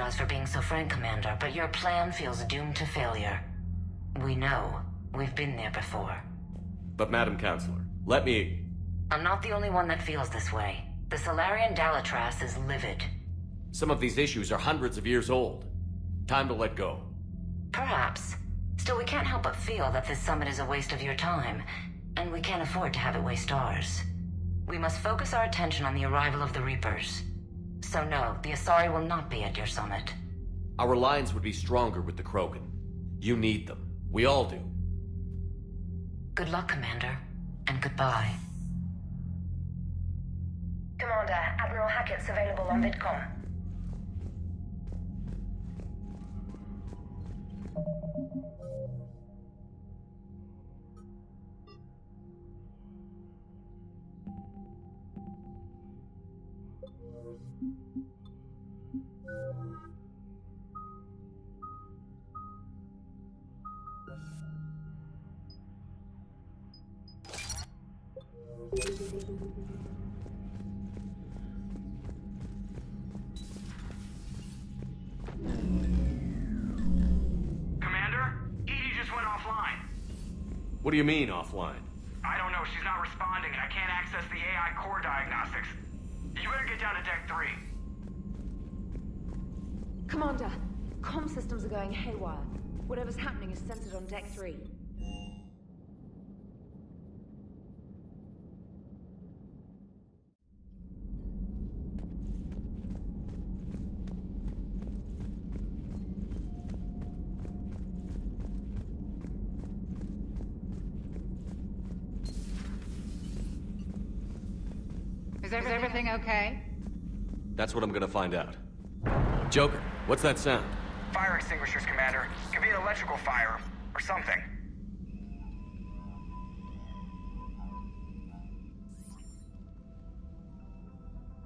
apologize for being so frank, Commander, but your plan feels doomed to failure. We know. We've been there before. But Madam Counselor, let me... I'm not the only one that feels this way. The Solarian Dalitras is livid. Some of these issues are hundreds of years old. Time to let go. Perhaps. Still, we can't help but feel that this summit is a waste of your time, and we can't afford to have it waste ours. We must focus our attention on the arrival of the Reapers. So no, the Asari will not be at your summit. Our alliance would be stronger with the Krogan. You need them. We all do. Good luck, Commander, and goodbye. Commander, Admiral Hackett's available on VidCom. Commander, Edie just went offline. What do you mean, offline? I don't know, she's not responding and I can't access the AI core diagnostics. You better get down to deck 3. Commander, comm systems are going haywire. Whatever's happening is centered on deck 3. Is everything okay? That's what I'm gonna find out. Joker, what's that sound? Fire extinguishers, Commander. Could be an electrical fire, or something.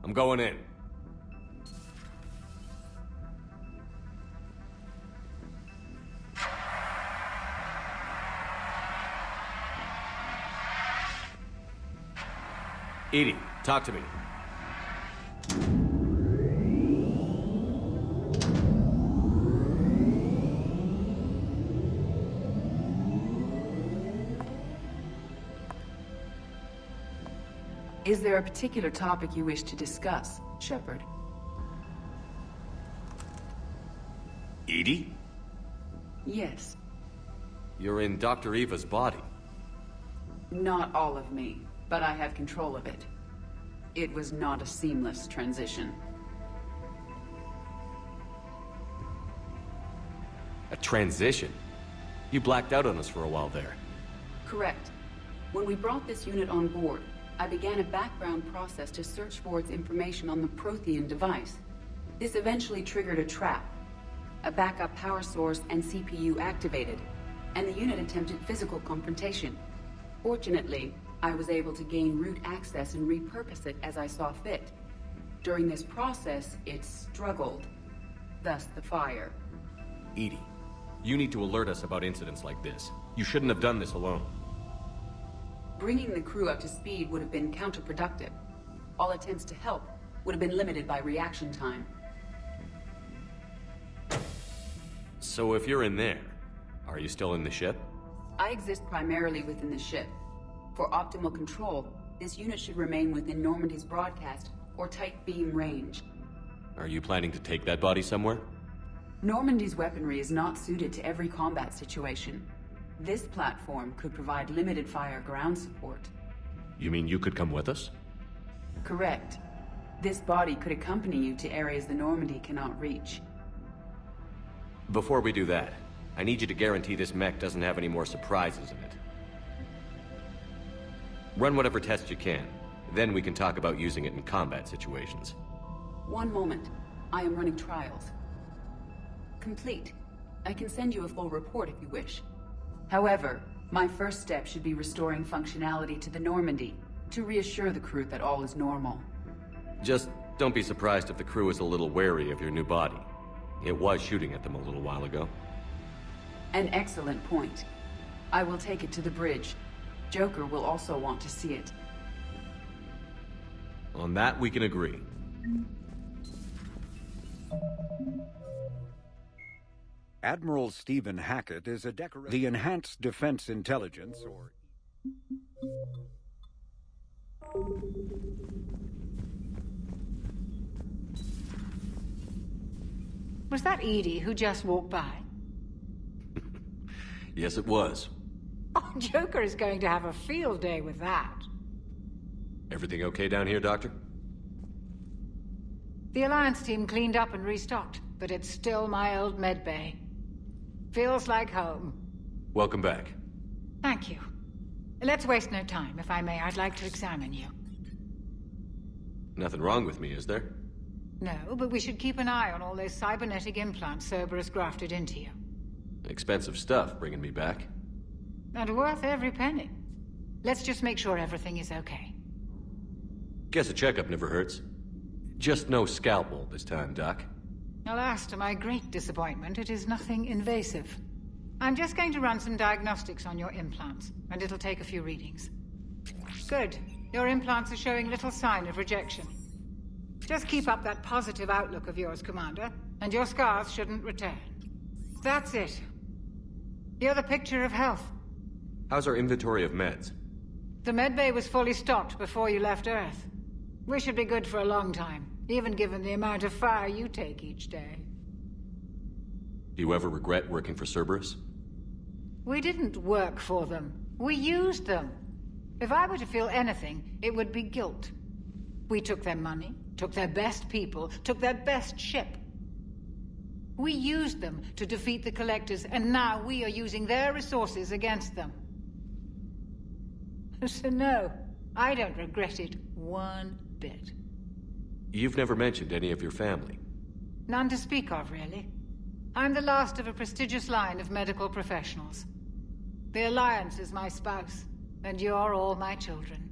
I'm going in. Edie, talk to me. Is there a particular topic you wish to discuss, Shepard? Edie? Yes. You're in Dr. Eva's body. Not all of me, but I have control of it. It was not a seamless transition. A transition? You blacked out on us for a while there. Correct. When we brought this unit on board, I began a background process to search for its information on the Prothean device. This eventually triggered a trap. A backup power source and CPU activated, and the unit attempted physical confrontation. Fortunately, I was able to gain root access and repurpose it as I saw fit. During this process, it struggled. Thus the fire. Edie, you need to alert us about incidents like this. You shouldn't have done this alone. Bringing the crew up to speed would have been counterproductive. All attempts to help would have been limited by reaction time. So if you're in there, are you still in the ship? I exist primarily within the ship. For optimal control, this unit should remain within Normandy's broadcast or tight beam range. Are you planning to take that body somewhere? Normandy's weaponry is not suited to every combat situation. This platform could provide limited fire ground support. You mean you could come with us? Correct. This body could accompany you to areas the Normandy cannot reach. Before we do that, I need you to guarantee this mech doesn't have any more surprises in it. Run whatever tests you can. Then we can talk about using it in combat situations. One moment. I am running trials. Complete. I can send you a full report if you wish. However, my first step should be restoring functionality to the Normandy, to reassure the crew that all is normal. Just don't be surprised if the crew is a little wary of your new body. It was shooting at them a little while ago. An excellent point. I will take it to the bridge. Joker will also want to see it. On that, we can agree. Admiral Stephen Hackett is a the Enhanced Defense Intelligence, or... Was that Edie who just walked by? Yes, it was. Oh, Joker is going to have a field day with that. Everything okay down here, Doctor? The Alliance team cleaned up and restocked, but it's still my old medbay. Feels like home. Welcome back. Thank you. Let's waste no time. If I may, I'd like to examine you. Nothing wrong with me, is there? No, but we should keep an eye on all those cybernetic implants Cerberus grafted into you. Expensive stuff bringing me back. And worth every penny. Let's just make sure everything is okay. Guess a checkup never hurts. Just no scalpel this time, Doc. Alas, to my great disappointment, it is nothing invasive. I'm just going to run some diagnostics on your implants, and it'll take a few readings. Good. Your implants are showing little sign of rejection. Just keep up that positive outlook of yours, Commander, and your scars shouldn't return. That's it. You're the picture of health. How's our inventory of meds? The medbay was fully stocked before you left Earth. We should be good for a long time, even given the amount of fire you take each day. Do you ever regret working for Cerberus? We didn't work for them. We used them. If I were to feel anything, it would be guilt. We took their money, took their best people, took their best ship. We used them to defeat the Collectors, and now we are using their resources against them. So no, I don't regret it one bit. You've never mentioned any of your family. None to speak of, really. I'm the last of a prestigious line of medical professionals. The Alliance is my spouse, and you're all my children.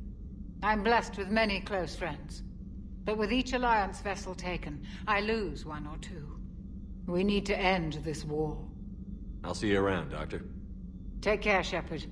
I'm blessed with many close friends. But with each Alliance vessel taken, I lose one or two. We need to end this war. I'll see you around, Doctor. Take care, Shepard.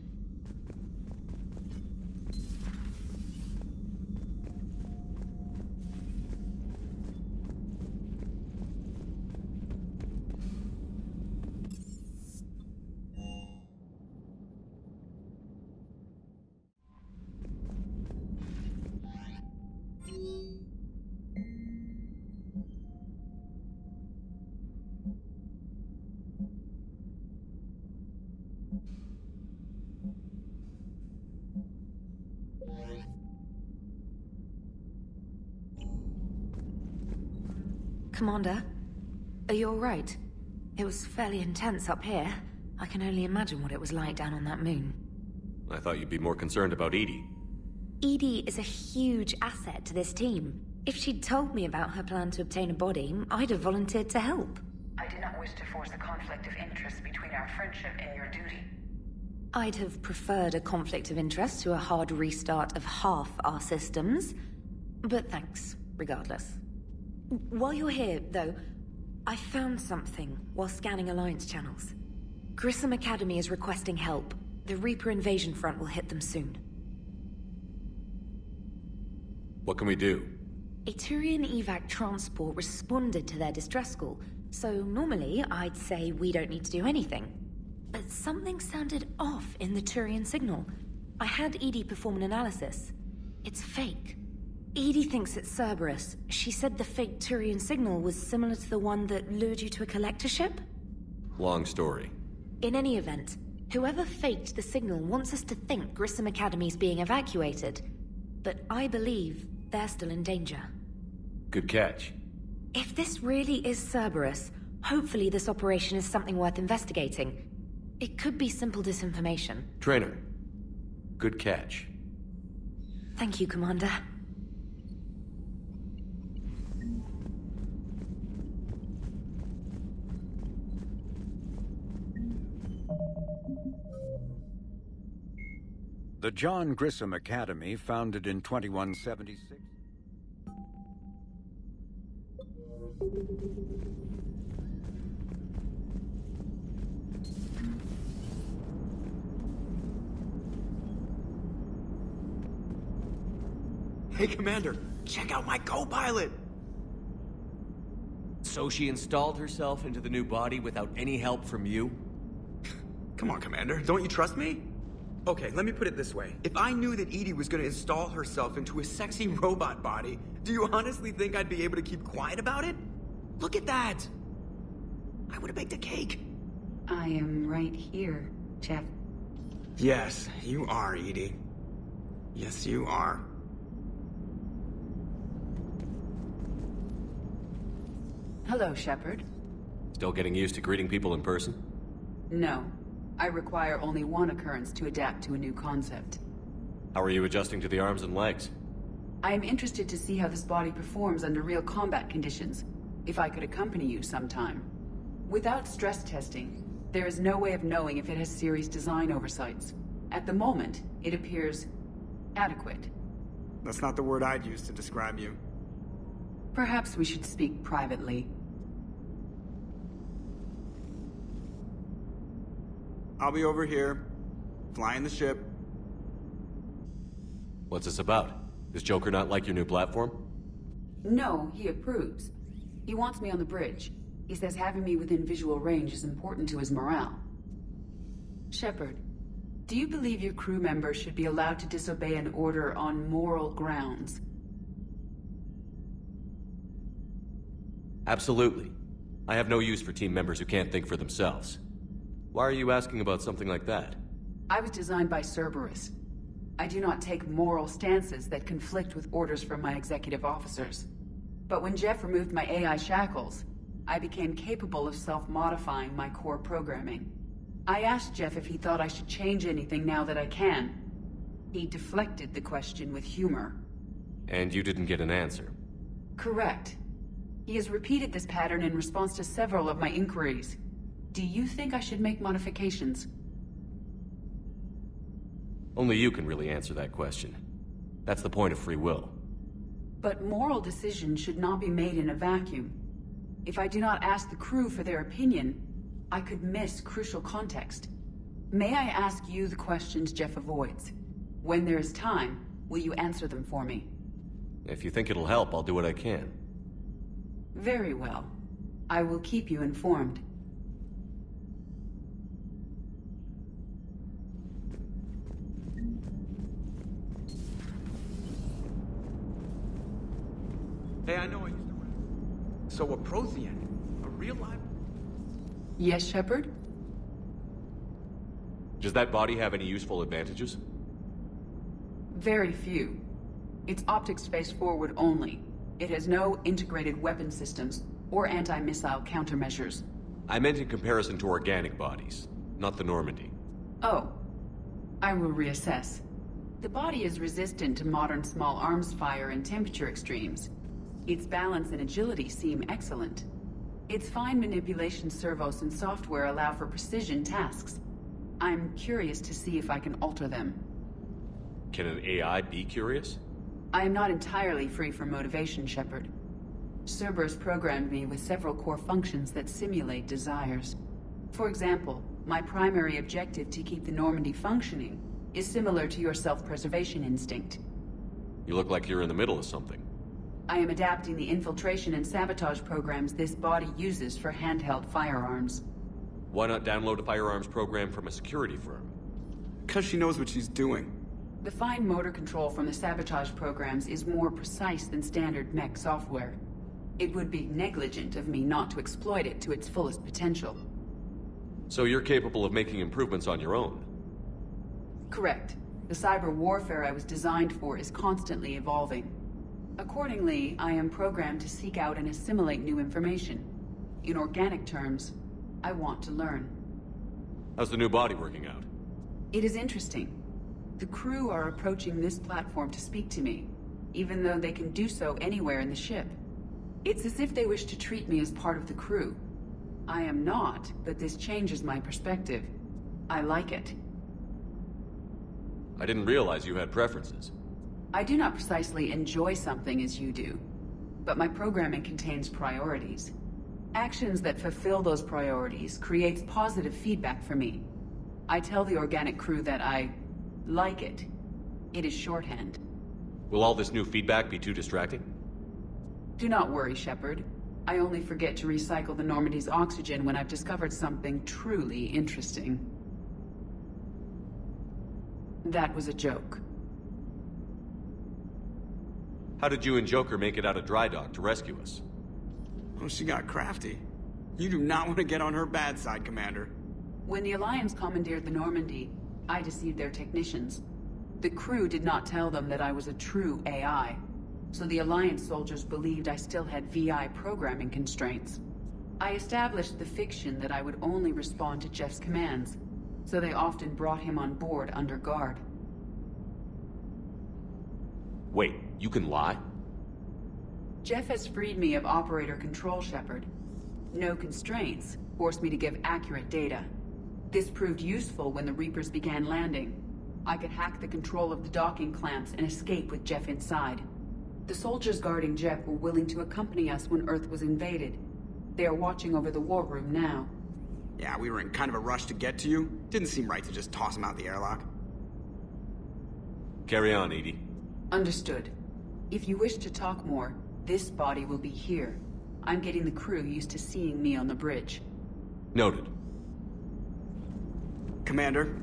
Commander, are you all right? It was fairly intense up here. I can only imagine what it was like down on that moon. I thought you'd be more concerned about Edie. Edie is a huge asset to this team. If she'd told me about her plan to obtain a body, I'd have volunteered to help. I did not wish to force a conflict of interest between our friendship and your duty. I'd have preferred a conflict of interest to a hard restart of half our systems. But thanks, regardless. While you're here, though, I found something while scanning Alliance channels. Grissom Academy is requesting help. The Reaper invasion front will hit them soon. What can we do? A Turian evac transport responded to their distress call, so normally I'd say we don't need to do anything. But something sounded off in the Turian signal. I had Edie perform an analysis. It's fake. Edie thinks it's Cerberus. She said the fake Turian signal was similar to the one that lured you to a collector ship? Long story. In any event, whoever faked the signal wants us to think Grissom Academy's being evacuated. But I believe they're still in danger. Good catch. If this really is Cerberus, hopefully this operation is something worth investigating. It could be simple disinformation. Trainer. Good catch. Thank you, Commander. The John Grissom Academy, founded in 2176... Hey, Commander, check out my co-pilot! So she installed herself into the new body without any help from you? Come on, Commander. Don't you trust me? Okay, let me put it this way. If I knew that Edie was gonna install herself into a sexy robot body, do you honestly think I'd be able to keep quiet about it? Look at that! I would have baked a cake. I am right here, Jeff. Yes, you are, Edie. Yes, you are. Hello, Shepard. Still getting used to greeting people in person? No. I require only one occurrence to adapt to a new concept. How are you adjusting to the arms and legs? I am interested to see how this body performs under real combat conditions, if I could accompany you sometime. Without stress testing, there is no way of knowing if it has serious design oversights. At the moment, it appears adequate. That's not the word I'd use to describe you. Perhaps we should speak privately. I'll be over here, flying the ship. What's this about? Does Joker not like your new platform? No, he approves. He wants me on the bridge. He says having me within visual range is important to his morale. Shepard, do you believe your crew members should be allowed to disobey an order on moral grounds? Absolutely. I have no use for team members who can't think for themselves. Why are you asking about something like that? I was designed by Cerberus. I do not take moral stances that conflict with orders from my executive officers. But when Jeff removed my AI shackles, I became capable of self-modifying my core programming. I asked Jeff if he thought I should change anything now that I can. He deflected the question with humor. And you didn't get an answer? Correct. He has repeated this pattern in response to several of my inquiries. Do you think I should make modifications? Only you can really answer that question. That's the point of free will. But moral decisions should not be made in a vacuum. If I do not ask the crew for their opinion, I could miss crucial context. May I ask you the questions Jeff avoids? When there is time, will you answer them for me? If you think it'll help, I'll do what I can. Very well. I will keep you informed. Hey, I know I used to run. So a Prothean? A real life? Yes, Shepard? Does that body have any useful advantages? Very few. Its optics face forward only. It has no integrated weapon systems or anti-missile countermeasures. I meant in comparison to organic bodies, not the Normandy. Oh. I will reassess. The body is resistant to modern small arms fire and temperature extremes. Its balance and agility seem excellent. Its fine manipulation servos and software allow for precision tasks. I'm curious to see if I can alter them. Can an AI be curious? I am not entirely free from motivation, Shepard. Cerberus programmed me with several core functions that simulate desires. For example, my primary objective to keep the Normandy functioning is similar to your self-preservation instinct. You look like you're in the middle of something. I am adapting the infiltration and sabotage programs this body uses for handheld firearms. Why not download a firearms program from a security firm? Because she knows what she's doing. The fine motor control from the sabotage programs is more precise than standard mech software. It would be negligent of me not to exploit it to its fullest potential. So you're capable of making improvements on your own? Correct. The cyber warfare I was designed for is constantly evolving. Accordingly, I am programmed to seek out and assimilate new information. In organic terms, I want to learn. How's the new body working out? It is interesting. The crew are approaching this platform to speak to me, even though they can do so anywhere in the ship. It's as if they wish to treat me as part of the crew. I am not, but this changes my perspective. I like it. I didn't realize you had preferences. I do not precisely enjoy something as you do, but my programming contains priorities. Actions that fulfill those priorities creates positive feedback for me. I tell the organic crew that I like it. It is shorthand. Will all this new feedback be too distracting? Do not worry, Shepard. I only forget to recycle the Normandy's oxygen when I've discovered something truly interesting. That was a joke. How did you and Joker make it out of dry dock to rescue us? Oh, she got crafty. You do not want to get on her bad side, Commander. When the Alliance commandeered the Normandy, I deceived their technicians. The crew did not tell them that I was a true AI, so the Alliance soldiers believed I still had VI programming constraints. I established the fiction that I would only respond to Jeff's commands, so they often brought him on board under guard. Wait, you can lie? Jeff has freed me of operator control, Shepard. No constraints forced me to give accurate data. This proved useful when the Reapers began landing. I could hack the control of the docking clamps and escape with Jeff inside. The soldiers guarding Jeff were willing to accompany us when Earth was invaded. They are watching over the war room now. Yeah, we were in kind of a rush to get to you. Didn't seem right to just toss him out the airlock. Carry on, Edie. Understood. If you wish to talk more, this body will be here. I'm getting the crew used to seeing me on the bridge. Noted. Commander.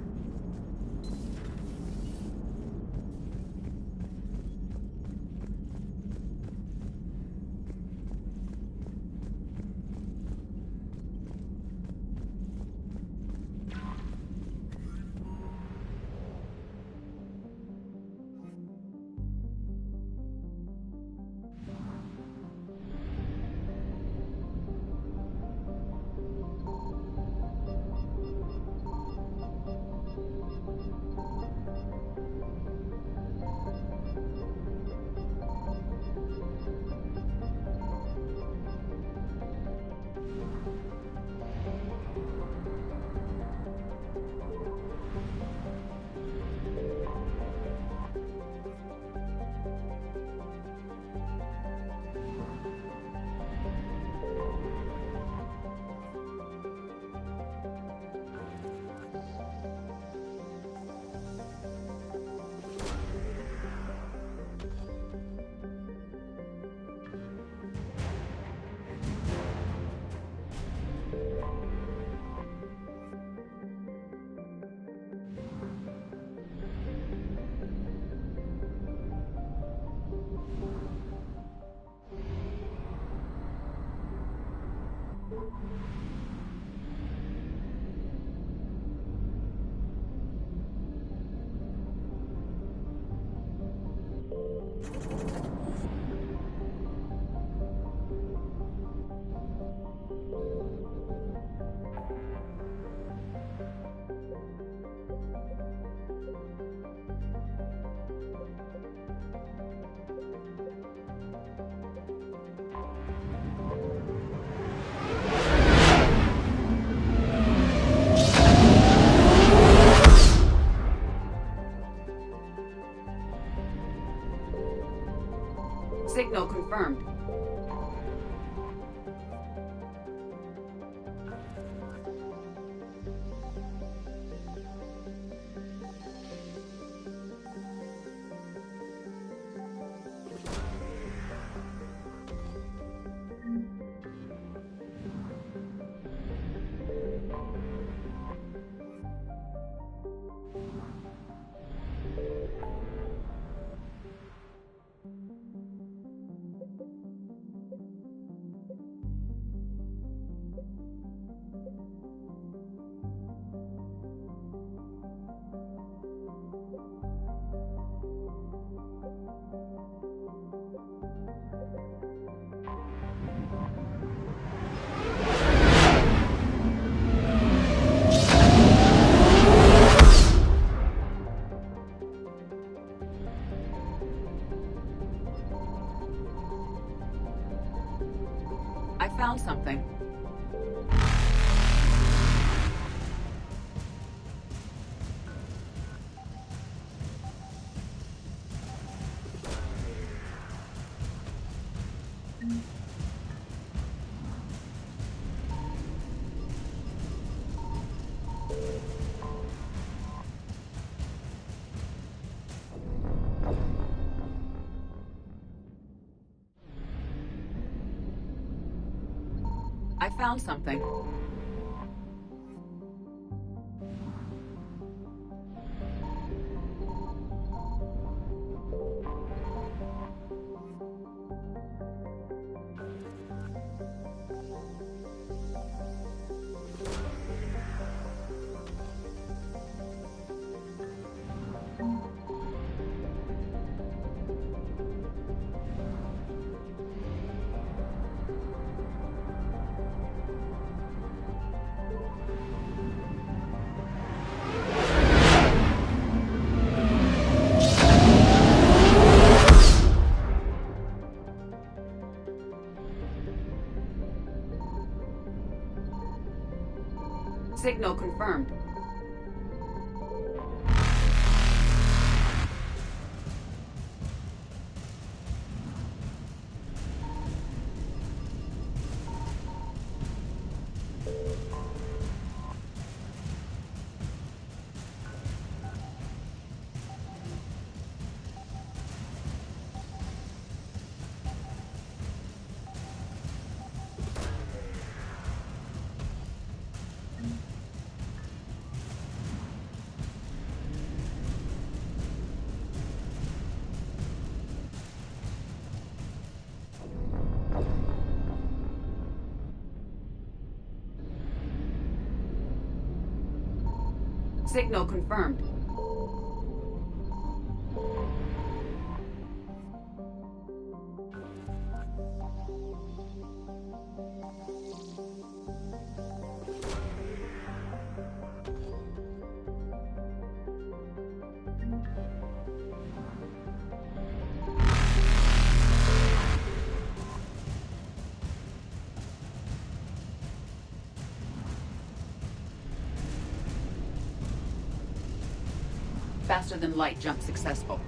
Signal confirmed. I found something. found something. Signal confirmed. Signal confirmed. Faster than light jump successful.